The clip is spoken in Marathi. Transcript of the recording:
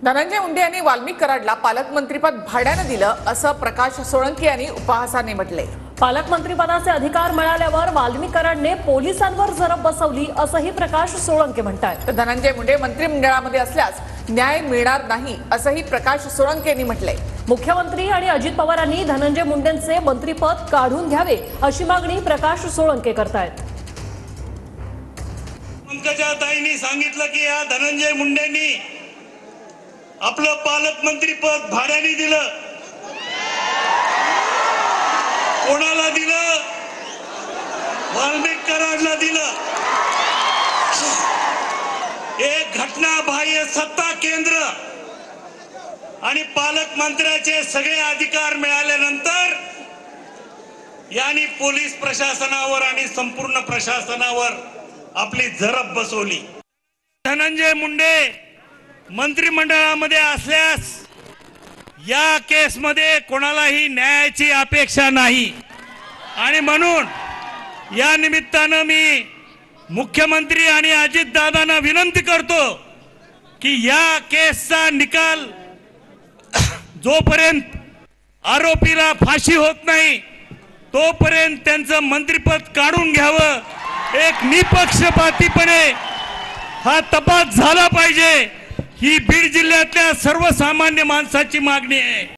धनंजय मुंडे यांनी वाल्मिक कराडला पालकमंत्रीपद भाड्याने दिलं असं प्रकाश सोळंके यांनी उपहासाने म्हटले। पालकमंत्रीपदाचे अधिकार मिळाल्यावर वाल्मिक कराडने पोलिसांवर झडप बसवली असंही प्रकाश सोळंके म्हणतात। तर धनंजय मुंडे मंत्रिमंडळामध्ये असल्यास न्याय मिळणार नाही असंही प्रकाश सोळंके यांनी म्हटले। मुख्यमंत्री आणि अजित पवारांनी धनंजय मुंडेंचे मंत्रिपद काढून घ्यावे अशी मागणी प्रकाश सोळंके करतायत। पंकजाताईंनी सांगितलं की या धनंजय मुंडेंनी आपलं पालकमंत्री पद भाड्याने दिलं। कोणाला दिलं? वाल्मिक कराडला दिलं। एक घटनाबाह्य सत्ता केंद्र आणि पालकमंत्र्याचे सगळे अधिकार मिळाल्यानंतर यांनी पोलीस प्रशासनावर आणि संपूर्ण प्रशासनावर आपली झडप बसवली। धनंजय मुंडे मंत्रिमंडळामध्ये असल्यास या केसमध्ये कोणालाही न्यायाची अपेक्षा नाही आणि म्हणून या निमित्तानं मी मुख्यमंत्री आणि अजितदादांना विनंती करतो की या केसचा निकाल जोपर्यंत आरोपीला फाशी होत नाही तोपर्यंत त्यांचं मंत्रिपद काढून घ्यावं। एक निपक्षपातीपणे हा तपास झाला पाहिजे ही बीड जिल्ह्यातल्या सर्वसामान्य माणसाची मागणी आहे।